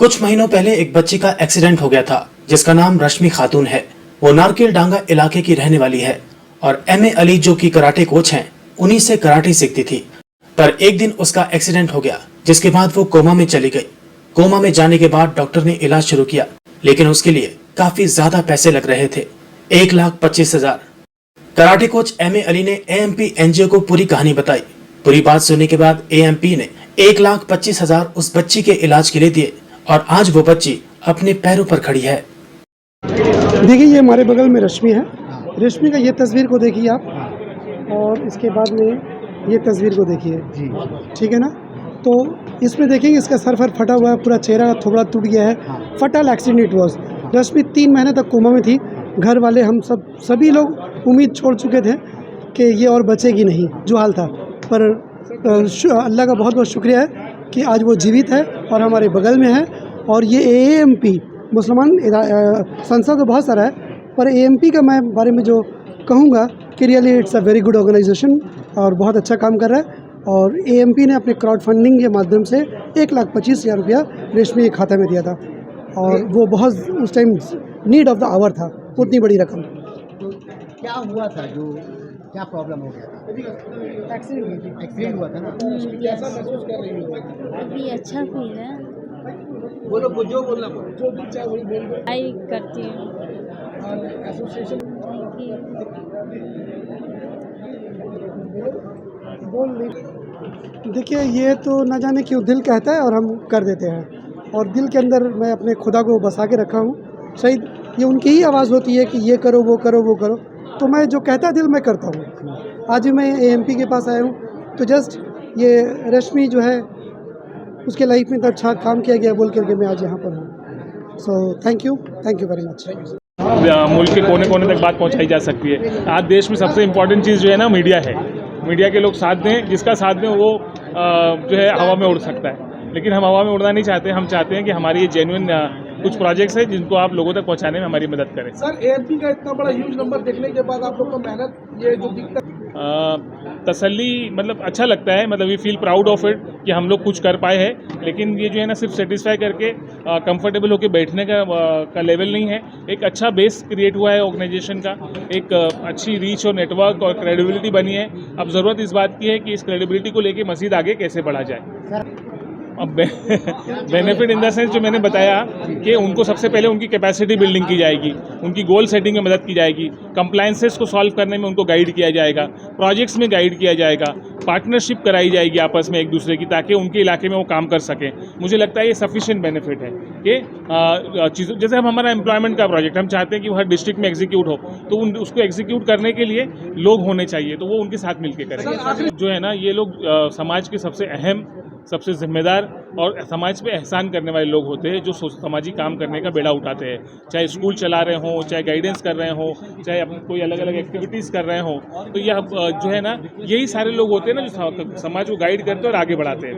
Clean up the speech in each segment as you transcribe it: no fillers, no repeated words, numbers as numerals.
कुछ महीनों पहले एक बच्ची का एक्सीडेंट हो गया था जिसका नाम रश्मि खातून है। वो नारकेल डांगा इलाके की रहने वाली है और एमए अली जो कि कराटे कोच हैं उन्हीं से कराटे सीखती थी। पर एक दिन उसका एक्सीडेंट हो गया जिसके बाद वो कोमा में चली गई। कोमा में जाने के बाद डॉक्टर ने इलाज शुरू किया लेकिन उसके लिए काफी ज्यादा पैसे लग रहे थे, 1,25,000। कराटे कोच एमए अली ने एएमपी एनजीओ को पूरी कहानी बताई। पूरी बात सुनने के बाद एएमपी ने 1,25,000 उस बच्ची के इलाज के लिए दिए और आज वो बच्ची अपने पैरों पर खड़ी है। देखिए, ये हमारे बगल में रश्मि है। रश्मि का ये तस्वीर को देखिए आप, और इसके बाद में ये तस्वीर को देखिए, ठीक है ना। तो इसमें देखेंगे इसका सर फटा हुआ है, पूरा चेहरा थोड़ा टूट गया है। फटल एक्सीडेंट वाज। रश्मि 3 महीने तक कोमा में थी। घर वाले हम सभी लोग उम्मीद छोड़ चुके थे कि ये और बचेगी नहीं, जो हाल था। पर अल्लाह का बहुत बहुत शुक्रिया है कि आज वो जीवित है और हमारे बगल में है। और ये एएमपी मुसलमान संस्था तो बहुत सारा है, पर एएमपी का मैं बारे में जो कहूँगा कि really it's a very good organisation और बहुत अच्छा काम कर रहा है। और एएमपी ने अपने क्राउड फंडिंग के माध्यम से 1,25,000 रुपया रेशमी के खाते में दिया था, और वो बहुत उस time need of the hour था, उतनी बड़ी रकम। तो क्या हुआ था, जो क्या प्रॉब्लम हो गया था? एक्सीडेंट हुआ था ना? कैसा महसूस कर रही हो? अभी अच्छा फील है। बोलो, जो बोलना बोलो। जो भी चाहे वही बोल। आई करती हूँ। Association thank you. बोल नहीं। देखिए, ये तो न जाने क्यों दिल कहता है और हम कर देते हैं, और दिल के अंदर मैं अपने खुदा को बसा के रखा हूँ। शायद ये उनकी ही आवाज़ होती है कि ये करो वो करो वो करो, तो मैं जो कहता है दिल में करता हूँ। आज मैं एएमपी के पास आया हूँ तो जस्ट ये रश्मि जो है उसके लाइफ में तो अच्छा काम किया गया बोल करके मैं आज यहाँ पर हूँ। So thank you very much. मुल्क के कोने कोने तक बात पहुंचाई जा सकती है। आज देश में सबसे इम्पोर्टेंट चीज़ जो है ना, मीडिया है। मीडिया के लोग साथ दें, जिसका साथ दें वो जो है हवा में उड़ सकता है, लेकिन हम हवा में उड़ना नहीं चाहते। हम चाहते हैं कि हमारी ये जेन्युइन कुछ प्रोजेक्ट्स हैं जिनको आप लोगों तक पहुंचाने में हमारी मदद करें। सर, एएमपी का इतना बड़ा ह्यूज नंबर देखने के बाद आप लोग का मेहनत, ये जो दिक्कत तसल्ली, मतलब अच्छा लगता है, मतलब we feel proud of it कि हम लोग कुछ कर पाए हैं। लेकिन ये जो है ना, सिर्फ सेटिस्फाई करके कंफर्टेबल होकर बैठने का लेवल नहीं है। एक अच्छा बेस क्रिएट हुआ है ऑर्गेनाइजेशन का, एक अच्छी रीच और नेटवर्क और क्रेडिबिलिटी बनी है। अब ज़रूरत इस बात की है कि इस क्रेडिबिलिटी को लेके मज़ीद आगे कैसे बढ़ा जाए। अब बेनिफिट इन द सेंस जो मैंने बताया कि उनको सबसे पहले उनकी कैपेसिटी बिल्डिंग की जाएगी, उनकी गोल सेटिंग में मदद की जाएगी, कंप्लायंसेस को सॉल्व करने में उनको गाइड किया जाएगा, प्रोजेक्ट्स में गाइड किया जाएगा, पार्टनरशिप कराई जाएगी आपस में एक दूसरे की, ताकि उनके इलाके में वो काम कर सकें। मुझे लगता है ये सफिशिएंट बेनिफिट है कि चीज़ों, जैसे हमारा एम्प्लॉयमेंट का प्रोजेक्ट, हम चाहते हैं कि वो हर डिस्ट्रिक्ट में एग्जीक्यूट हो, तो उसको एग्जीक्यूट करने के लिए लोग होने चाहिए, तो वो उनके साथ मिलकर करेंगे। जो है ना, ये लोग समाज के सबसे अहम, सबसे जिम्मेदार और समाज पे एहसान करने वाले लोग होते हैं, जो सामाजिक काम करने का बेड़ा उठाते हैं। चाहे स्कूल चला रहे हों, चाहे गाइडेंस कर रहे हों, चाहे अपनी कोई अलग अलग एक्टिविटीज़ कर रहे हों, तो यह जो है ना, यही सारे लोग होते हैं ना जो समाज को गाइड करते हैं और आगे बढ़ाते हैं।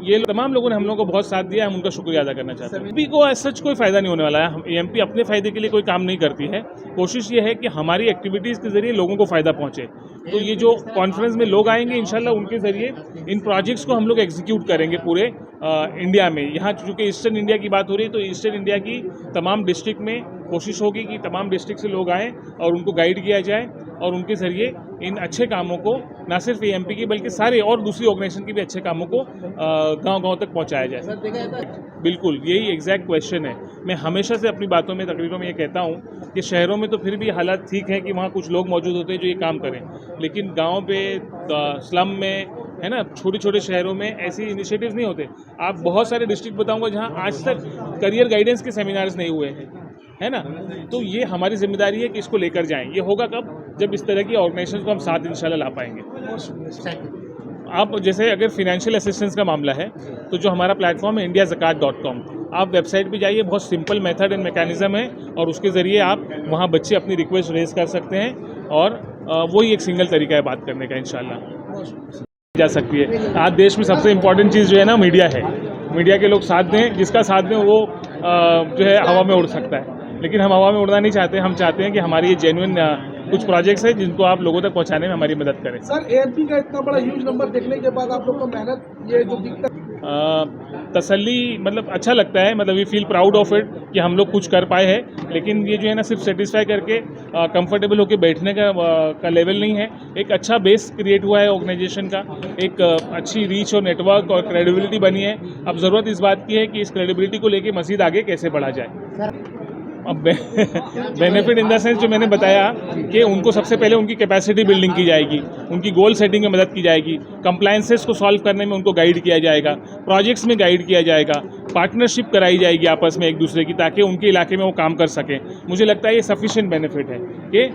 ये तमाम लोगों ने हम लोगों को बहुत साथ दिया है, हम उनका शुक्रिया अदा करना चाहते हैं। एमपी को सच कोई फ़ायदा नहीं होने वाला है। एमपी अपने फ़ायदे के लिए कोई काम नहीं करती है। कोशिश ये है कि हमारी एक्टिविटीज़ के ज़रिए लोगों को फ़ायदा पहुँचे। तो ये जो कॉन्फ्रेंस में लोग आएंगे, इंशाल्लाह उनके ज़रिए इन प्रोजेक्ट्स को हम लोग एग्जीक्यूट करेंगे पूरे इंडिया में। यहाँ चूँकि ईस्टर्न इंडिया की बात हो रही है, तो ईस्टर्न इंडिया की तमाम डिस्ट्रिक्ट में कोशिश होगी कि तमाम डिस्ट्रिक्ट से लोग आएँ और उनको गाइड किया जाए और उनके ज़रिए इन अच्छे कामों को, ना सिर्फ एएमपी की बल्कि सारे और दूसरी ऑर्गेनाइजेशन के भी अच्छे कामों को गांव-गांव तक पहुंचाया जाए। बिल्कुल, यही एग्जैक्ट क्वेश्चन है। मैं हमेशा से अपनी बातों में, तकरीरों में ये कहता हूँ कि शहरों में तो फिर भी हालात ठीक है कि वहाँ कुछ लोग मौजूद होते हैं जो ये काम करें, लेकिन गाँव पे, स्लम में, है ना, छोटे छोटे शहरों में ऐसी इनिशिएटिव्स नहीं होते। आप बहुत सारे डिस्ट्रिक्ट बताऊँगा जहाँ आज तक करियर गाइडेंस के सेमिनार्स नहीं हुए हैं, है ना। तो ये हमारी जिम्मेदारी है कि इसको लेकर जाएं। ये होगा कब? जब इस तरह की ऑर्गेनाइजेशन को हम साथ इंशाल्लाह ला पाएंगे। आप जैसे अगर फिनेंशियल असिस्टेंस का मामला है, तो जो हमारा प्लेटफॉर्म है indiazakat.com, आप वेबसाइट पे जाइए, बहुत सिंपल मेथड एंड मैकेनिज्म है, और उसके ज़रिए आप वहाँ बच्चे अपनी रिक्वेस्ट रेज कर सकते हैं, और वही एक सिंगल तरीका है बात करने का, इंशाल्लाह जा सकती है। आज देश में सबसे इम्पोर्टेंट चीज़ जो है ना, मीडिया है। मीडिया के लोग साथ दें, जिसका साथ दें वो जो है हवा में उड़ सकता है, लेकिन हम हवा में उड़ना नहीं चाहते। हम चाहते हैं कि हमारी ये जेन्युइन कुछ प्रोजेक्ट्स हैं जिनको आप लोगों तक पहुंचाने में हमारी मदद करें। सर, एएमपी का इतना बड़ा ह्यूज नंबर देखने के बाद आप लोग का मेहनत, ये जो दिक्कत तसल्ली मतलब अच्छा लगता है, मतलब we feel proud of it कि हम लोग कुछ कर पाए हैं। लेकिन ये जो है ना सिर्फ सेटिस्फाई करके कंफर्टेबल होकर बैठने का लेवल नहीं है। एक अच्छा बेस क्रिएट हुआ है ऑर्गेनाइजेशन का, एक अच्छी रीच और नेटवर्क और क्रेडिबिलिटी बनी है। अब ज़रूरत इस बात की है कि इस क्रेडिबिलिटी को लेके मज़ीद आगे कैसे बढ़ा जाए। अब बेनिफिट इन द सेंस जो मैंने बताया कि उनको सबसे पहले उनकी कैपेसिटी बिल्डिंग की जाएगी, उनकी गोल सेटिंग में मदद की जाएगी, कंप्लायंसेस को सॉल्व करने में उनको गाइड किया जाएगा, प्रोजेक्ट्स में गाइड किया जाएगा, पार्टनरशिप कराई जाएगी आपस में एक दूसरे की, ताकि उनके इलाके में वो काम कर सकें। मुझे लगता है ये सफिशिएंट बेनिफिट है कि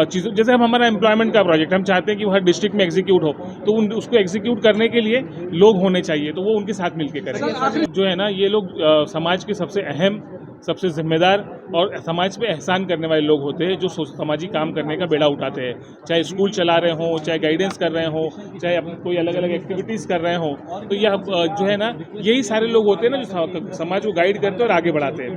चीज़ों जैसे हम हमारा एम्प्लॉयमेंट का प्रोजेक्ट हम चाहते हैं कि वो हर डिस्ट्रिक्ट में एग्जीक्यूट हो, तो उसको एग्जीक्यूट करने के लिए लोग होने चाहिए, तो वो उनके साथ मिलकर करेंगे। जो है ना ये लोग समाज के सबसे अहम, सबसे जिम्मेदार और समाज पे एहसान करने वाले लोग होते हैं, जो सामाजिक काम करने का बेड़ा उठाते हैं। चाहे स्कूल चला रहे हों, चाहे गाइडेंस कर रहे हों, चाहे अपनी कोई अलग अलग एक्टिविटीज़ कर रहे हों, तो यह जो है ना यही सारे लोग होते हैं ना जो समाज को गाइड करते हैं और आगे बढ़ाते हैं।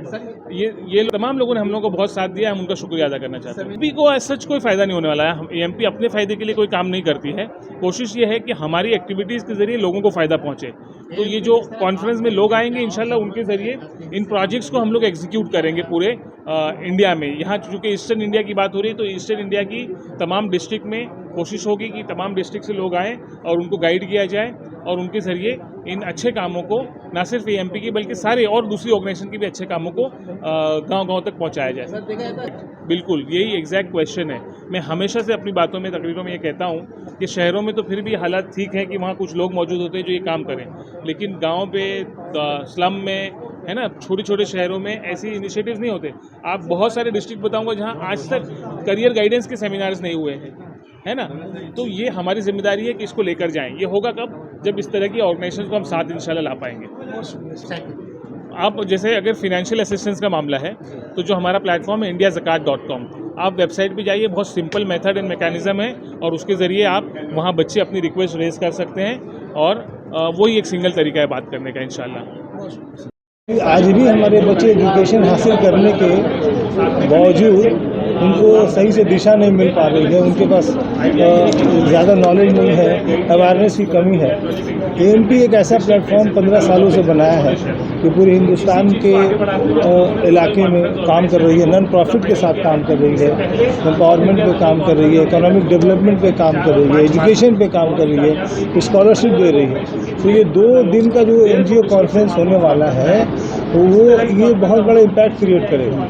ये तमाम लोगों ने हम लोगों को बहुत साथ दिया है, हम उनका शुक्रिया अदा करना चाहते हैं। एमपी को एज सच कोई फ़ायदा नहीं होने वाला है। एमपी अपने फ़ायदे के लिए कोई काम नहीं करती है। कोशिश ये है कि हमारी एक्टिविटीज़ के ज़रिए लोगों को फ़ायदा पहुँचे। तो ये जो कॉन्फ्रेंस में लोग आएंगे इंशाल्लाह उनके ज़रिए इन प्रोजेक्ट्स को हम लोग एग्जीक्यूट करेंगे पूरे इंडिया में। यहाँ चूँकि ईस्टर्न इंडिया की बात हो रही है, तो ईस्टर्न इंडिया की तमाम डिस्ट्रिक्ट में कोशिश होगी कि तमाम डिस्ट्रिक्ट से लोग आएँ और उनको गाइड किया जाए और उनके ज़रिए इन अच्छे कामों को न सिर्फ एमपी की बल्कि सारे और दूसरी ऑर्गेनाइजेशन के भी अच्छे कामों को गांव-गांव तक पहुंचाया जाए। बिल्कुल यही एग्जैक्ट क्वेश्चन है। मैं हमेशा से अपनी बातों में, तकरीरों में ये कहता हूँ कि शहरों में तो फिर भी हालात ठीक है कि वहाँ कुछ लोग मौजूद होते हैं जो ये काम करें, लेकिन गाँव पे, स्लम में, है ना, छोटे छोटे शहरों में ऐसी इनिशिएटिव्स नहीं होते। आप बहुत सारे डिस्ट्रिक्ट बताऊँगा जहाँ आज तक करियर गाइडेंस के सेमिनार्स नहीं हुए हैं, है ना। तो ये हमारी जिम्मेदारी है कि इसको लेकर जाएं। ये होगा कब? जब इस तरह की ऑर्गेनाइजेशन को हम साथ इंशाल्लाह ला पाएंगे। आप जैसे अगर फिनेंशियल असिस्टेंस का मामला है तो जो हमारा प्लेटफॉर्म है indiazakat.com, आप वेबसाइट पे जाइए, बहुत सिंपल मेथड एंड मैकेनिज्म है और उसके ज़रिए आप वहाँ बच्चे अपनी रिक्वेस्ट रेज कर सकते हैं और वही एक सिंगल तरीका है बात करने का इंशाल्लाह। आज भी हमारे बच्चे एजुकेशन हासिल करने के बावजूद उनको सही से दिशा नहीं मिल पा रही है, उनके पास ज़्यादा नॉलेज नहीं है, अवेयरनेस की कमी है। एएमपी एक ऐसा प्लेटफॉर्म 15 सालों से बनाया है कि पूरे हिंदुस्तान के इलाके में काम कर रही है, नॉन प्रॉफिट के साथ काम कर रही है, एम्पावरमेंट पे काम कर रही है, इकोनॉमिक डेवलपमेंट पे काम कर रही है, एजुकेशन पे काम कर रही है, स्कॉलरशिप दे रही है। तो ये 2 दिन का जो NGO कॉन्फ्रेंस होने वाला है, तो वो ये बहुत बड़ा इम्पैक्ट क्रिएट करेगा।